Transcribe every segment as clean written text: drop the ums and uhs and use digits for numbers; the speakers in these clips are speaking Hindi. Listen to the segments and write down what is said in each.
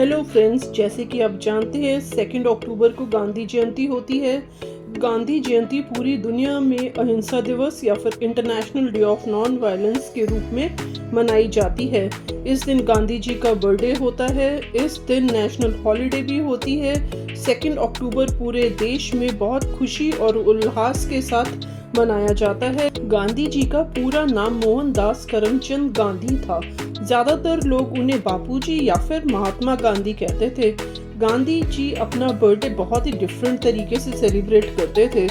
हेलो फ्रेंड्स, जैसे कि आप जानते हैं 2 अक्टूबर को गांधी जयंती होती है। गांधी जयंती पूरी दुनिया में अहिंसा दिवस या फिर international day of non violence के रूप में मनाई जाती है। इस दिन गांधी जी का बर्थडे होता है। इस दिन नेशनल हॉलिडे भी होती है। 2 अक्टूबर पूरे देश में बहुत खुशी और उल्लास के साथ मनाया जाता है। गांधी जी का पूरा नाम मोहनदास करमचंद गांधी था। ज्यादातर लोग उन्हें बापूजी या फिर महात्मा गांधी कहते थे। गांधी जी अपना बर्थडे बहुत ही डिफरेंट तरीके से सेलिब्रेट करते थे।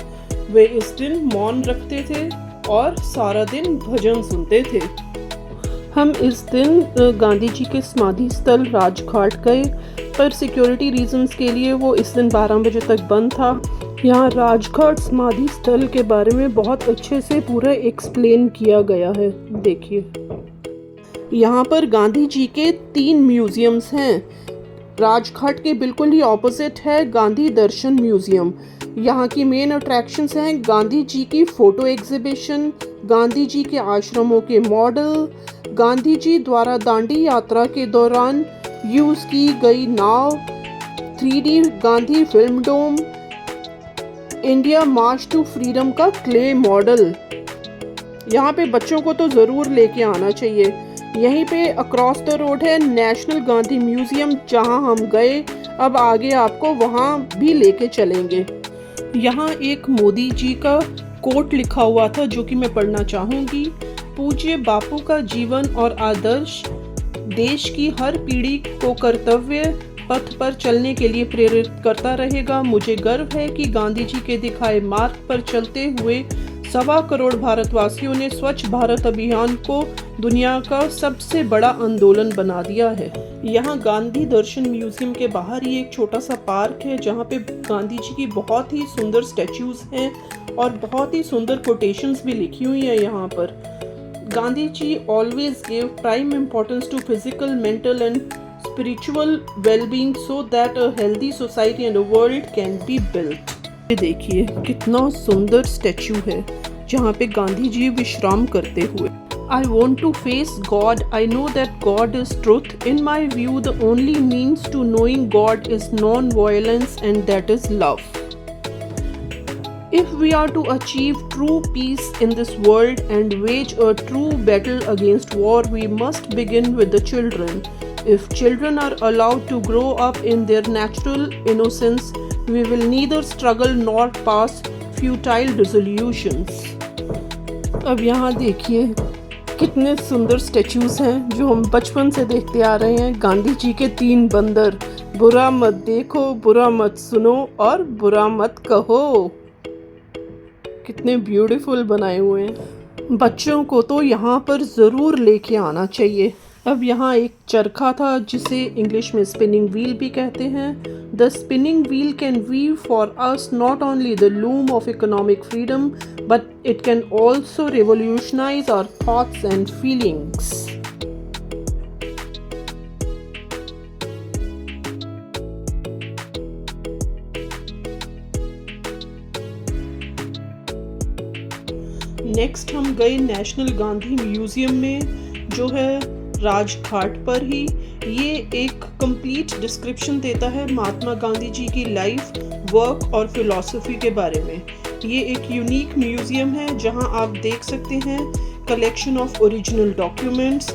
वे इस दिन मौन रखते थे और सारा दिन भजन सुनते थे। हम इस दिन गांधी जी के समाधि स्थल राजघाट गए, पर सिक्योरिटी रीजंस के लिए वो इस दिन 12 बजे तक बंद था। यहाँ राजघाट समाधि स्थल के बारे में बहुत अच्छे से पूरा एक्सप्लेन किया गया है। देखिए, यहाँ पर गांधी जी के 3 म्यूजियम्स हैं। राजघाट के बिल्कुल ही ऑपोजिट है गांधी दर्शन म्यूजियम। यहाँ की मेन अट्रैक्शंस हैं गांधी जी की फोटो एग्जीबिशन, गांधी जी के आश्रमों के मॉडल, गांधी जी द्वारा दांडी यात्रा के दौरान यूज की गई नाव, 3D गांधी फिल्म डोम, इंडिया मार्च टू फ्रीडम का क्ले मॉडल। यहाँ पे बच्चों को तो ज़रूर लेके आना चाहिए। यहीं पे अक्रॉस द रोड है नेशनल गांधी म्यूजियम, जहाँ हम गए। अब आगे आपको वहाँ भी लेके चलेंगे। यहाँ एक मोदी जी का कोट लिखा हुआ था जो कि मैं पढ़ना चाहूँगी। पूज्य बापू का जीवन और आदर्श देश की हर पीढ़ी को कर्तव्य पथ पर चलने के लिए प्रेरित करता रहेगा। मुझे गर्व है कि गांधी जी के दिखाए मार्ग पर चलते हुए 1.25 करोड़ भारतवासियों ने स्वच्छ भारत अभियान को दुनिया का सबसे बड़ा आंदोलन बना दिया है। यहाँ गांधी दर्शन म्यूजियम के बाहर ही एक छोटा सा पार्क है जहाँ पे गांधी जी की बहुत ही सुंदर स्टैच्यूज हैं और बहुत ही सुंदर कोटेशंस भी लिखी हुई है यहाँ पर। Gandhi ji always give prime importance to physical, mental and spiritual wellbeing so that a healthy society and a world can be built. ये देखिए कितना सुंदर स्टैच्यू है जहाँ पे गांधी जी विश्राम करते हुए। I want to face God. I know that God is truth. In my view, the only means to knowing God is non-violence, and that is love. If we are to achieve true peace in this world and wage a true battle against war, we must begin with the children. If children are allowed to grow up in their natural innocence, we will neither struggle nor pass futile resolutions. अब यहाँ देखिए कितने सुंदर स्टैच्यूज हैं जो हम बचपन से देखते आ रहे हैं। गांधी जी के 3 बंदर, बुरा मत देखो, बुरा मत सुनो और बुरा मत कहो। कितने ब्यूटीफुल बनाए हुए हैं। बच्चों को तो यहाँ पर ज़रूर लेके आना चाहिए। अब यहाँ एक चरखा था जिसे इंग्लिश में स्पिनिंग व्हील भी कहते हैं। The spinning wheel can weave for us not only the loom of economic freedom, but it can also revolutionize our thoughts and feelings. Next हम गए नेशनल गांधी म्यूजियम में जो है राजघाट पर ही। ये एक कंप्लीट डिस्क्रिप्शन देता है महात्मा गांधी जी की लाइफ, वर्क और फिलॉसफी के बारे में। ये एक यूनिक म्यूजियम है जहां आप देख सकते हैं collection of original documents,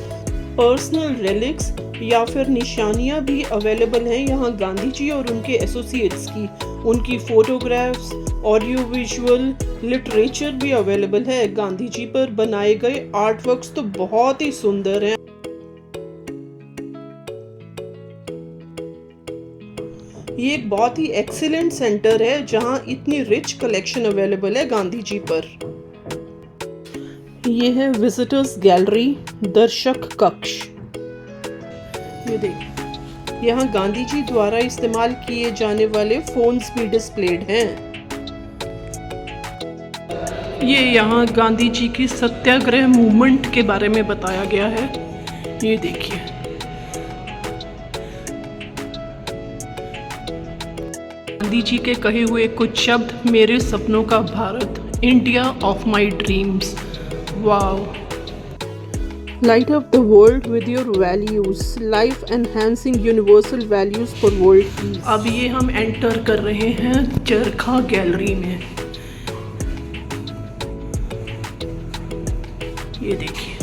personal relics या फिर निशानियां भी अवेलेबल हैं यहाँ गांधी जी और उनके एसोसिएट्स की। उनकी फोटोग्राफ्स, ऑडियो विजुअल, लिटरेचर भी अवेलेबल है। गांधी जी पर बनाए गए आर्ट वर्क्स तो बहुत ही सुंदर हैं। ये एक बहुत ही एक्सीलेंट सेंटर है जहां इतनी रिच कलेक्शन अवेलेबल है गांधी जी पर। ये है विजिटर्स गैलरी, दर्शक कक्ष। ये देखिए यहाँ गांधी जी द्वारा इस्तेमाल किए जाने वाले फोन्स भी डिस्प्लेड हैं। ये यहाँ गांधी जी की सत्याग्रह मूवमेंट के बारे में बताया गया है। ये देखिए गांधी जी के कहे हुए कुछ शब्द, मेरे सपनों का Bharat, India of my dreams. Wow, Light up the world with your values. Life enhancing universal values for world peace. अब ये हम एंटर कर रहे हैं चरखा गैलरी में। ये देखिए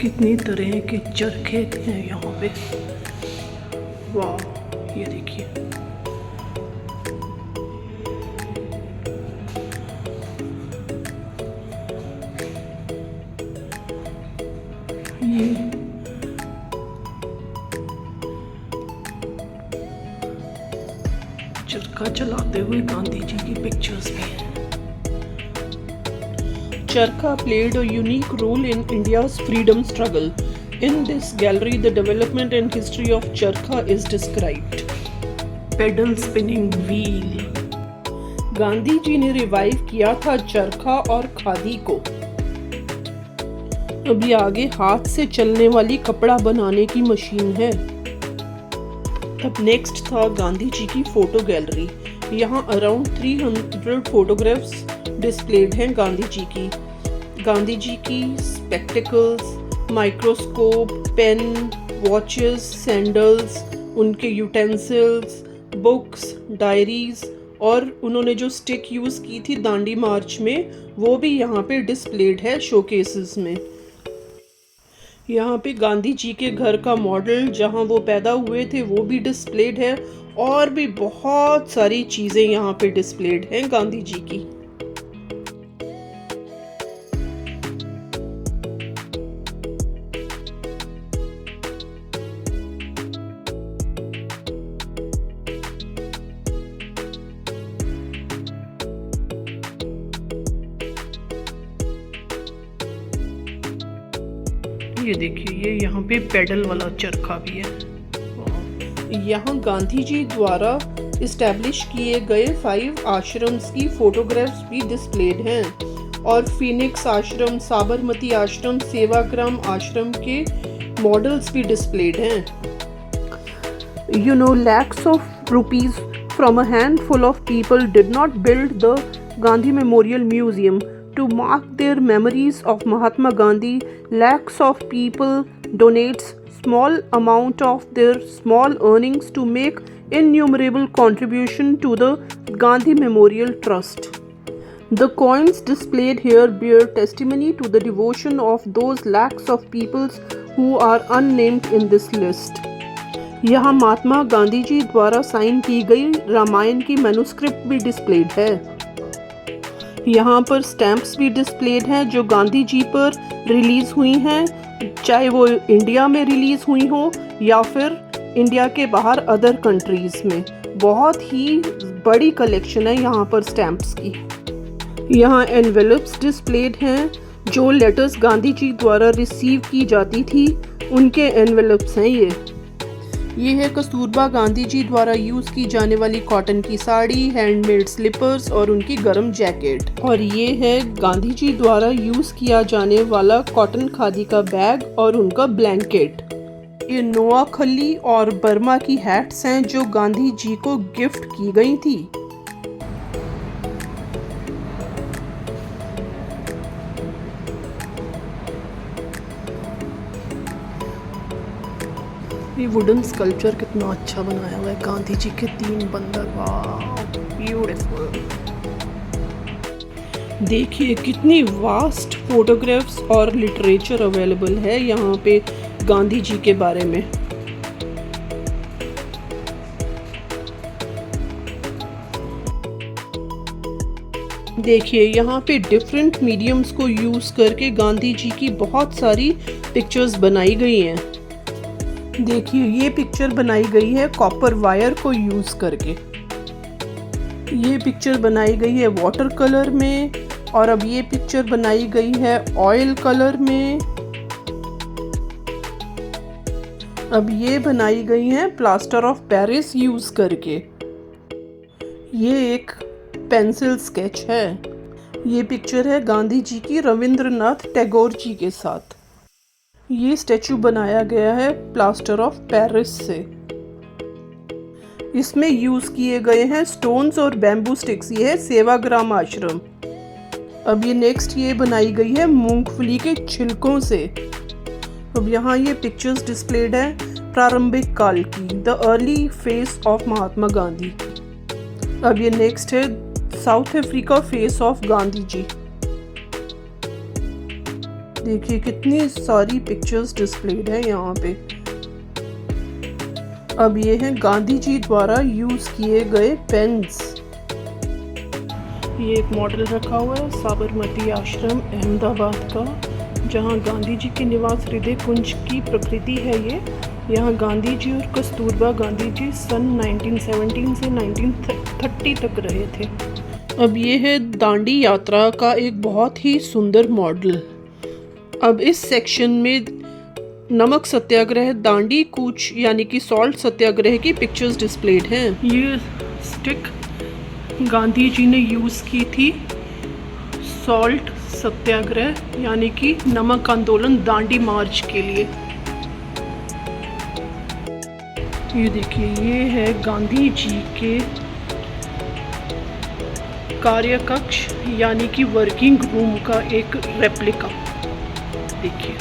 कितनी तरह के चरखे हैं यहाँ पे। वाह, ये देखिए ये चरखा चलाते हुए गांधी जी की पिक्चर्स भी हैं। Charkha played a unique role in India's freedom struggle. In this gallery, the development and history of charkha is described. Pedal spinning wheel. Gandhi ji ने रिवाइव किया था चरखा और खादी को। अभी आगे हाथ से चलने वाली कपड़ा बनाने की मशीन है। अब नेक्स्ट था गांधी जी की फोटो गैलरी। यहाँ अराउंड 300 फोटोग्राफ्स डिस्प्लेड हैं गांधी जी की। गांधी जी की spectacles, microscope, pen, watches, sandals, उनके यूटेंसिल्स, बुक्स, डायरीज और उन्होंने जो स्टिक यूज़ की थी दांडी मार्च में वो भी यहाँ पे डिस्प्लेड है शोकेसेस में। यहाँ पे गांधी जी के घर का मॉडल जहाँ वो पैदा हुए थे वो भी डिस्प्लेड है और भी बहुत सारी चीज़ें यहाँ पे डिस्प्लेड हैं गांधी जी की। ये देखिए ये यहाँ पे पेडल वाला चरखा भी है। यहाँ गांधी जी द्वारा इस्टेब्लिश किए गए 5 आश्रम्स की फोटोग्राफ्स भी डिस्प्लेड हैं और फिनिक्स आश्रम, साबरमती आश्रम, सेवाग्राम आश्रम के मॉडल्स भी डिस्प्लेड हैं। You know, lakhs of rupees from a handful of people did not build the Gandhi Memorial Museum to mark their memories of Mahatma Gandhi. Lakhs of people donates small amount of their small earnings to make innumerable contribution to the Gandhi Memorial Trust. The coins displayed here bear testimony to the devotion of those lakhs of peoples who are unnamed in this list. यहाँ महात्मा गांधी जी द्वारा साइन की गई रामायण की मैन्युस्क्रिप्ट भी डिस्प्लेड है। यहाँ पर स्टैम्प्स भी डिस्प्लेड हैं जो गांधी जी पर रिलीज़ हुई हैं, चाहे वो इंडिया में रिलीज़ हुई हो या फिर इंडिया के बाहर अदर कंट्रीज़ में। बहुत ही बड़ी कलेक्शन है यहाँ पर स्टैम्प्स की। यहाँ एनवेलप्स डिस्प्लेड हैं जो लेटर्स गांधी जी द्वारा रिसीव की जाती थी, उनके एनवेलप्स हैं ये है कस्तूरबा गांधी जी द्वारा यूज़ की जाने वाली कॉटन की साड़ी, हैंडमेड स्लीपर्स और उनकी गर्म जैकेट। और ये है गांधी जी द्वारा यूज़ किया जाने वाला कॉटन खादी का बैग और उनका ब्लैंकेट। ये नोआखली और बर्मा की हैट्स हैं जो गांधी जी को गिफ्ट की गई थी। ये वुडन स्कल्पचर कितना अच्छा बनाया हुआ है, गांधी जी के 3 बंदर, वाह ब्यूटीफुल। देखिए कितनी वास्ट फोटोग्राफ्स और लिटरेचर अवेलेबल है यहाँ पे गांधी जी के बारे में। देखिए यहाँ पे डिफरेंट मीडियम्स को यूज़ करके गांधी जी की बहुत सारी पिक्चर्स बनाई गई हैं। देखिए ये पिक्चर बनाई गई है कॉपर वायर को यूज़ करके। ये पिक्चर बनाई गई है वाटर कलर में और अब ये पिक्चर बनाई गई है ऑयल कलर में। अब ये बनाई गई है प्लास्टर ऑफ पेरिस यूज़ करके। ये एक पेंसिल स्केच है। ये पिक्चर है गांधी जी की रविंद्रनाथ टैगोर जी के साथ। ये स्टैचू बनाया गया है प्लास्टर ऑफ पेरिस से। इसमें यूज़ किए गए हैं स्टोन्स और बैम्बू स्टिक्स। ये है सेवाग्राम आश्रम। अब ये नेक्स्ट ये बनाई गई है मूंगफली के छिलकों से। अब यहाँ ये पिक्चर्स डिस्प्लेड है प्रारंभिक काल की, the early phase of Mahatma Gandhi. अब ये नेक्स्ट है South Africa phase of Gandhi ji. देखिए कितनी सारी पिक्चर्स डिस्प्लेड है यहाँ पे। अब ये है गांधी जी द्वारा यूज किए गए पेन्स। ये एक मॉडल रखा हुआ है साबरमती आश्रम अहमदाबाद का, जहाँ गांधी जी के निवास हृदय कुंज की प्रकृति है ये। यहाँ गांधी जी और कस्तूरबा गांधी जी सन 1917 से 1930 तक रहे थे। अब ये है दांडी यात्रा का एक बहुत ही सुंदर मॉडल। अब इस सेक्शन में नमक सत्याग्रह दांडी कूच यानी कि सॉल्ट सत्याग्रह की पिक्चर्स डिस्प्लेड हैं। ये स्टिक गांधी जी ने यूज़ की थी सॉल्ट सत्याग्रह यानी कि नमक आंदोलन दांडी मार्च के लिए। ये देखिए ये है गांधी जी के कार्यकक्ष यानी कि वर्किंग रूम का एक रेप्लिका। देखिए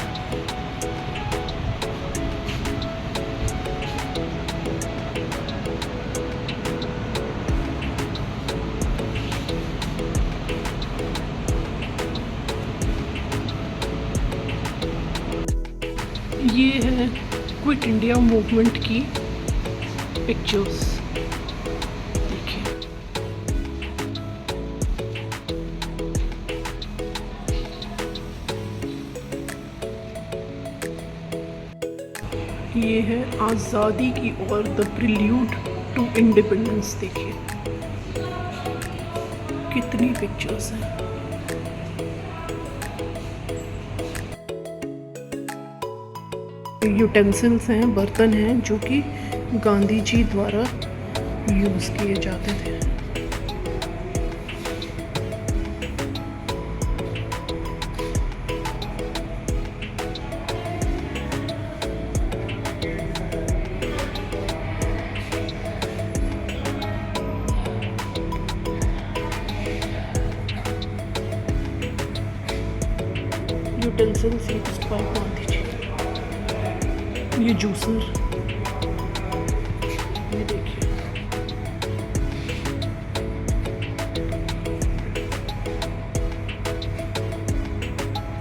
ये है क्विट इंडिया मूवमेंट की पिक्चर्स। देखिए ये है आज़ादी की ओर द प्रिल्यूड टू इंडिपेंडेंस। देखिए कितनी पिक्चर्स हैं। यूटेंसिल्स हैं, बर्तन हैं जो कि गांधी जी द्वारा यूज़ किए जाते थे। Utensils used by Gandhi ji. ये जूसर, ये देखिए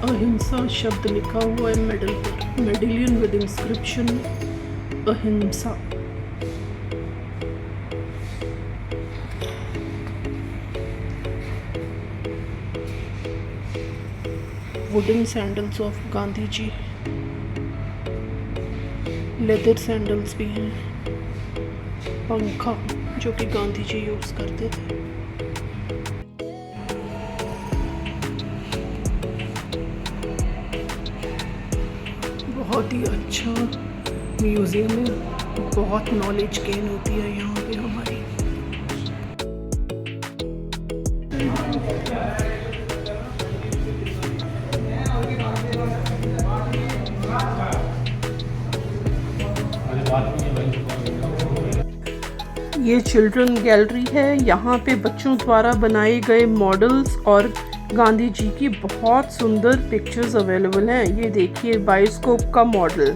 अहिंसा शब्द लिखा हुआ है मेडल पर, medallion with inscription ahimsa. Wooden sandals of Gandhi ji, leather sandals भी हैं, पंखा जो कि गांधी जी यूज़ करते थे। बहुत ही अच्छा म्यूज़ियम है, बहुत नॉलेज गेन होती है यहाँ पे हमारी। ये चिल्ड्रन गैलरी है, यहाँ पे बच्चों द्वारा बनाए गए मॉडल्स और गांधी जी की बहुत सुंदर पिक्चर्स अवेलेबल हैं। ये देखिए बायोस्कोप का मॉडल।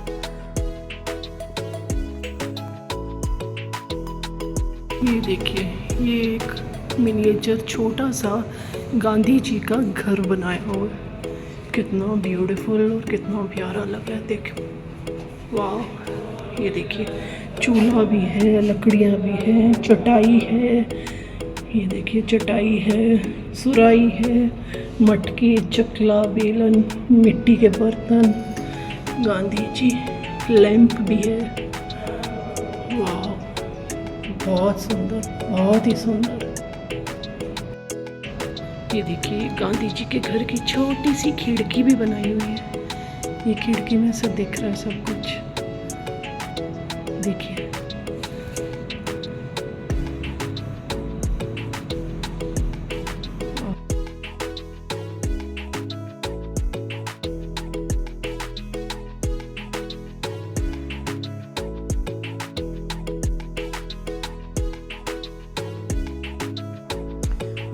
ये देखिए ये एक मिनिएचर छोटा सा गांधी जी का घर बनाया हुआ है। कितना ब्यूटीफुल और कितना प्यारा लग रहा है, देखो वाह। ये देखिए चूल्हा भी है, लकड़ियाँ भी हैं, चटाई है, ये देखिए चटाई है, सुराई है, मटके, चकला, बेलन, मिट्टी के बर्तन, गांधी जी, लैंप भी है। वाह बहुत सुंदर, बहुत ही सुंदर। ये देखिए गांधी जी के घर की छोटी सी खिड़की भी बनाई हुई है। ये खिड़की में से दिख रहा है सब कुछ, देखिए।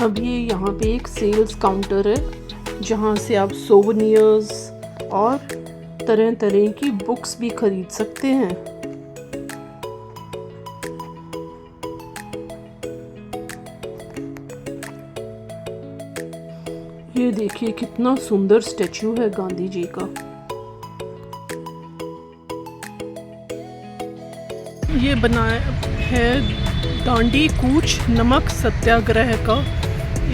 अब ये यहाँ पे एक सेल्स काउंटर है जहाँ से आप सोवेनियर्स और तरह तरह की बुक्स भी खरीद सकते हैं। ये देखिए कितना सुंदर स्टैचू है गांधी जी का। ये बनाया है दांडी कूच नमक सत्याग्रह का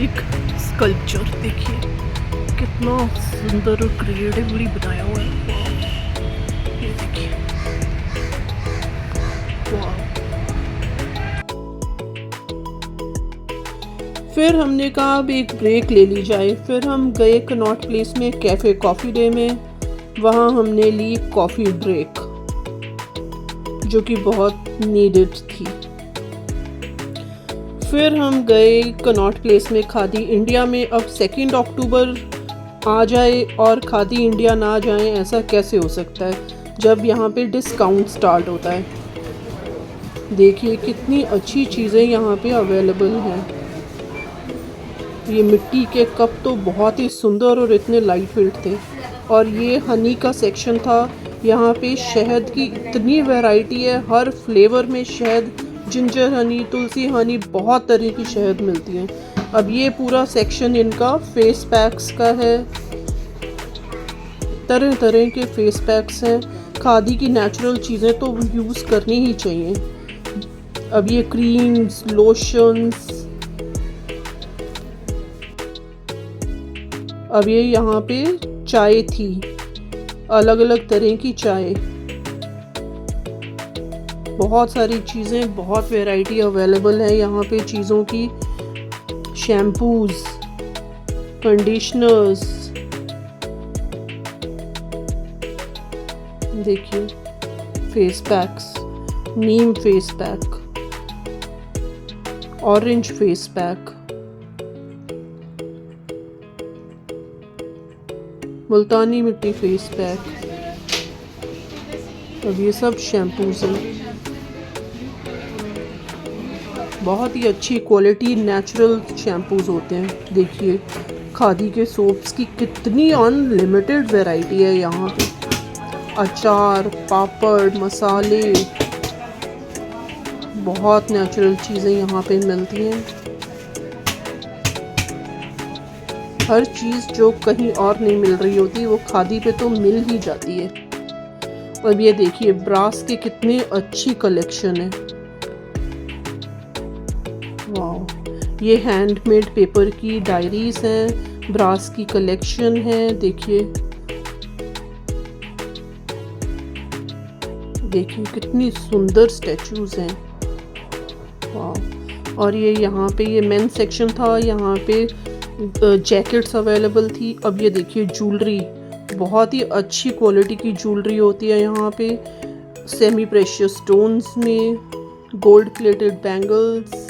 एक स्कल्पचर। देखिए कितना सुंदर और क्रिएटिवली बनाया हुआ है। ये देखिए वाह। फिर हमने कहा अब एक ब्रेक ले ली जाए। फिर हम गए कनॉट प्लेस में कैफ़े कॉफ़ी डे में। वहाँ हमने ली कॉफ़ी ब्रेक जो कि बहुत नीडेड थी। फिर हम गए कनॉट प्लेस में खादी इंडिया में। अब 2 अक्टूबर आ जाए और खादी इंडिया ना जाए, ऐसा कैसे हो सकता है जब यहाँ पे डिस्काउंट स्टार्ट होता है। देखिए कितनी अच्छी चीज़ें यहाँ पे अवेलेबल हैं। ये मिट्टी के कप तो बहुत ही सुंदर और इतने लाइट वेट थे। और ये हनी का सेक्शन था। यहाँ पे शहद की इतनी वैरायटी है, हर फ्लेवर में शहद, जिंजर हनी, तुलसी हनी, बहुत तरह की शहद मिलती है। अब ये पूरा सेक्शन इनका फेस पैक्स का है। तरह तरह के फेस पैक्स हैं। खादी की नेचुरल चीज़ें तो यूज़ करनी ही चाहिए। अब ये क्रीम्स, लोशंस, अब ये यहाँ पे चाय थी, अलग अलग तरह की चाय, बहुत सारी चीज़ें, बहुत वैरायटी अवेलेबल है यहाँ पे चीज़ों की। शैम्पूज, कंडीशनर्स, देखिए फेस पैक्स, नीम face pack, orange face pack, मुल्तानी मिट्टी फेस पैक। अब ये सब शैम्पूज हैं, बहुत ही अच्छी क्वालिटी नेचुरल शैम्पूज होते हैं। देखिए खादी के सोप्स की कितनी अनलिमिटेड वैरायटी है यहाँ पे। अचार, पापड़, मसाले, बहुत नेचुरल चीज़ें यहाँ पे मिलती हैं। हर चीज़ जो कहीं और नहीं मिल रही होती वो खादी पे तो मिल ही जाती है। अब ये देखिए ब्रास के कितने अच्छी कलेक्शन है। वाह, ये हैंडमेड पेपर की डायरीज हैं, ब्रास की कलेक्शन है। देखिए देखिए कितनी सुंदर स्टैचूज हैं। वाह। और ये यहाँ पे ये मेन सेक्शन था, यहाँ पे जैकेट्स अवेलेबल थी। अब ये देखिए ज्वेलरी, बहुत ही अच्छी क्वालिटी की ज्वेलरी होती है यहाँ पे, सेमी प्रेशियस स्टोन्स में, गोल्ड प्लेटेड बैंगल्स।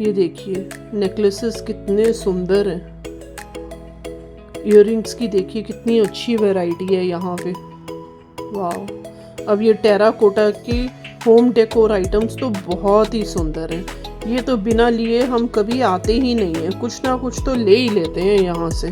ये देखिए नेकलेसेस कितने सुंदर हैं। इयररिंग्स की देखिए कितनी अच्छी वैरायटी है यहाँ पे। वाह। अब ये टेराकोटा के होम डेकोर आइटम्स तो बहुत ही सुंदर हैं। ये तो बिना लिए हम कभी आते ही नहीं हैं, कुछ ना कुछ तो ले ही लेते हैं यहाँ से।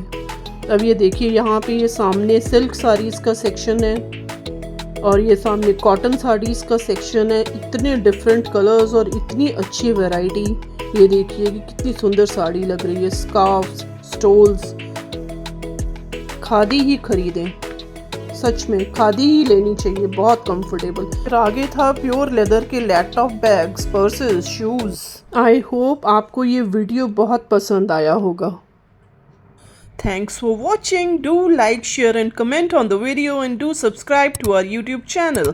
अब ये देखिए यहाँ पे ये सामने सिल्क साड़ीज़ का सेक्शन है और ये सामने कॉटन साड़ीज़ का सेक्शन है। इतने डिफरेंट कलर्स और इतनी अच्छी वैरायटी। ये देखिए कि कितनी सुंदर साड़ी लग रही है। स्कार्फ्स, स्टोल्स, खादी ही खरीदें, सच में खादी ही लेनी चाहिए, बहुत कंफर्टेबल। फिर आगे था प्योर लेदर के laptop bags, purses, shoes. I hope आपको ये वीडियो बहुत पसंद आया होगा। Thanks for watching. Do like, share and comment on the video and do subscribe to our YouTube channel.